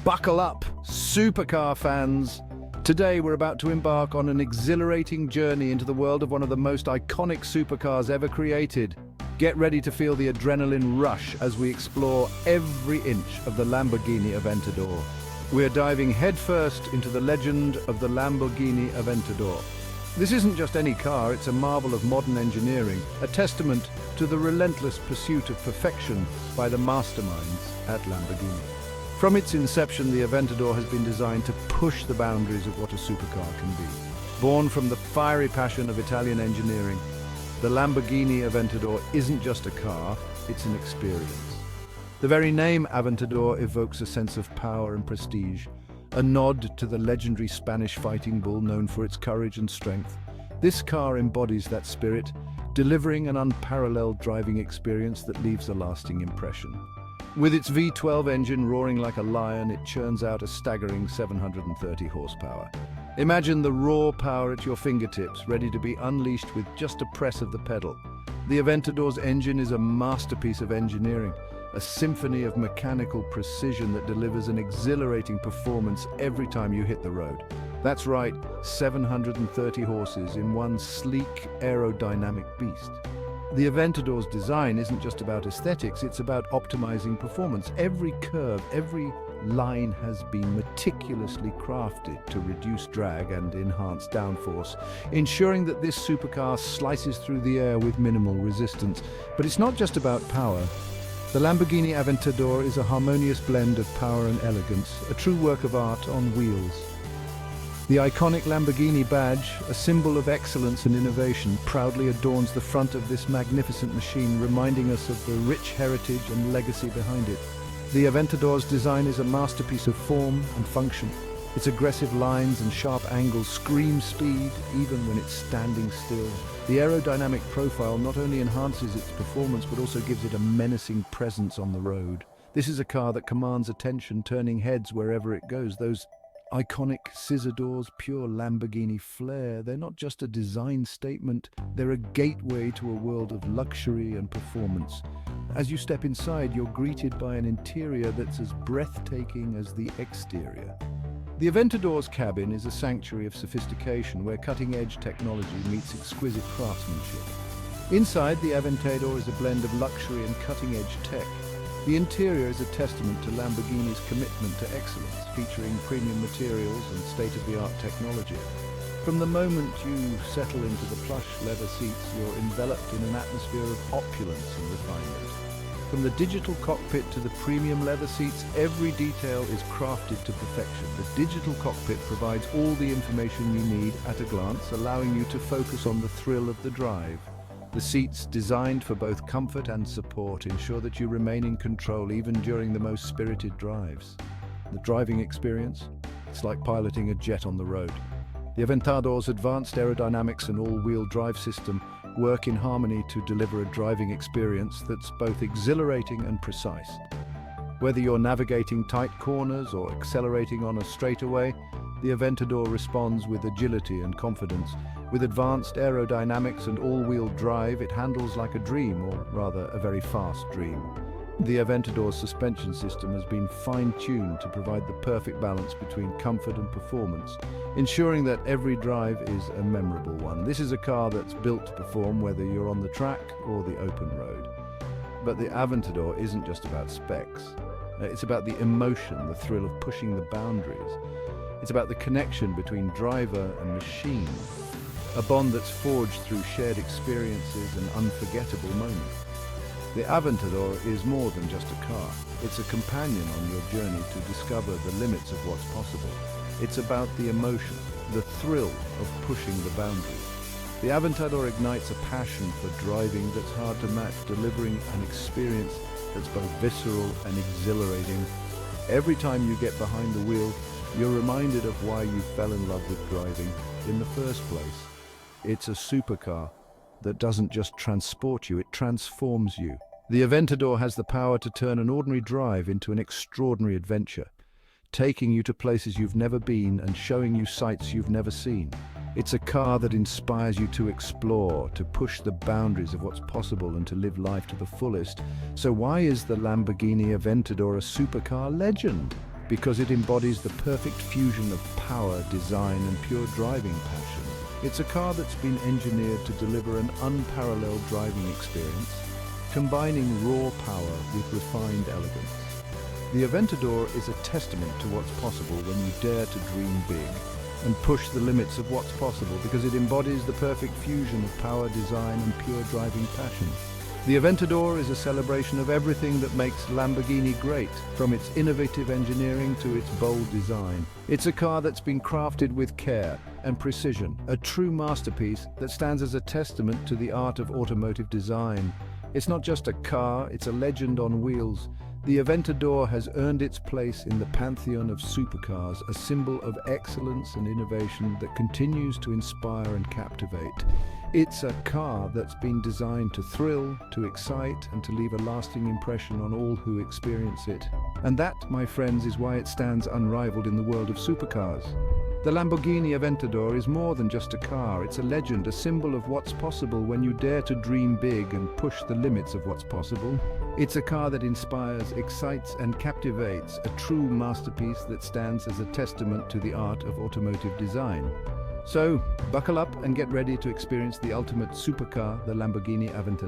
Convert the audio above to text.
Buckle up, supercar fans! Today we're about to embark on an exhilarating journey into the world of one of the most iconic supercars ever created. Get ready to feel the adrenaline rush as we explore every inch of the Lamborghini Aventador. We're diving headfirst into the legend of the Lamborghini Aventador. This isn't just any car, it's a marvel of modern engineering, a testament to the relentless pursuit of perfection by the masterminds at Lamborghini. From its inception, the Aventador has been designed to push the boundaries of what a supercar can be. Born from the fiery passion of Italian engineering, the Lamborghini Aventador isn't just a car, it's an experience. The very name Aventador evokes a sense of power and prestige, a nod to the legendary Spanish fighting bull known for its courage and strength. This car embodies that spirit, delivering an unparalleled driving experience that leaves a lasting impression. With its V12 engine roaring like a lion, it churns out a staggering 730 horsepower. Imagine the raw power at your fingertips, ready to be unleashed with just a press of the pedal. The Aventador's engine is a masterpiece of engineering, a symphony of mechanical precision that delivers an exhilarating performance every time you hit the road. That's right, 730 horses in one sleek, aerodynamic beast. The Aventador's design isn't just about aesthetics, it's about optimizing performance. Every curve, every line has been meticulously crafted to reduce drag and enhance downforce, ensuring that this supercar slices through the air with minimal resistance. But it's not just about power. The Lamborghini Aventador is a harmonious blend of power and elegance, a true work of art on wheels. The iconic Lamborghini badge, a symbol of excellence and innovation, proudly adorns the front of this magnificent machine, reminding us of the rich heritage and legacy behind it. The Aventador's design is a masterpiece of form and function. Its aggressive lines and sharp angles scream speed, even when it's standing still. The aerodynamic profile not only enhances its performance, but also gives it a menacing presence on the road. This is a car that commands attention, turning heads wherever it goes. Those iconic scissor doors, pure Lamborghini flair, they're not just a design statement, they're a gateway to a world of luxury and performance. As you step inside, you're greeted by an interior that's as breathtaking as the exterior. The Aventador's cabin is a sanctuary of sophistication where cutting-edge technology meets exquisite craftsmanship. Inside, the Aventador is a blend of luxury and cutting-edge tech. The interior is a testament to Lamborghini's commitment to excellence, featuring premium materials and state-of-the-art technology. From the moment you settle into the plush leather seats, you're enveloped in an atmosphere of opulence and refinement. From the digital cockpit to the premium leather seats, every detail is crafted to perfection. The digital cockpit provides all the information you need at a glance, allowing you to focus on the thrill of the drive. The seats, designed for both comfort and support, ensure that you remain in control even during the most spirited drives. The driving experience? It's like piloting a jet on the road. The Aventador's advanced aerodynamics and all-wheel drive system work in harmony to deliver a driving experience that's both exhilarating and precise. Whether you're navigating tight corners or accelerating on a straightaway, the Aventador responds with agility and confidence. With advanced aerodynamics and all-wheel drive, it handles like a dream, or rather, a very fast dream. The Aventador's suspension system has been fine-tuned to provide the perfect balance between comfort and performance, ensuring that every drive is a memorable one. This is a car that's built to perform whether you're on the track or the open road. But the Aventador isn't just about specs. It's about the emotion, the thrill of pushing the boundaries. It's about the connection between driver and machine, a bond that's forged through shared experiences and unforgettable moments. The Aventador is more than just a car. It's a companion on your journey to discover the limits of what's possible. It's about the emotion, the thrill of pushing the boundaries. The Aventador ignites a passion for driving that's hard to match, delivering an experience that's both visceral and exhilarating. Every time you get behind the wheel, you're reminded of why you fell in love with driving in the first place. It's a supercar that doesn't just transport you, it transforms you. The Aventador has the power to turn an ordinary drive into an extraordinary adventure, taking you to places you've never been and showing you sights you've never seen. It's a car that inspires you to explore, to push the boundaries of what's possible and to live life to the fullest. So why is the Lamborghini Aventador a supercar legend? because it embodies the perfect fusion of power, design, and pure driving passion. It's a car that's been engineered to deliver an unparalleled driving experience, combining raw power with refined elegance. The Aventador is a testament to what's possible when you dare to dream big and push the limits of what's possible, because it embodies the perfect fusion of power, design, and pure driving passion. The Aventador is a celebration of everything that makes Lamborghini great, from its innovative engineering to its bold design. It's a car that's been crafted with care and precision, a true masterpiece that stands as a testament to the art of automotive design. It's not just a car, it's a legend on wheels. The Aventador has earned its place in the pantheon of supercars, a symbol of excellence and innovation that continues to inspire and captivate. It's a car that's been designed to thrill, to excite, and to leave a lasting impression on all who experience it. And that, my friends, is why it stands unrivaled in the world of supercars. The Lamborghini Aventador is more than just a car. It's a legend, a symbol of what's possible when you dare to dream big and push the limits of what's possible. It's a car that inspires, excites, and captivates, a true masterpiece that stands as a testament to the art of automotive design. So, buckle up and get ready to experience the ultimate supercar, the Lamborghini Aventador.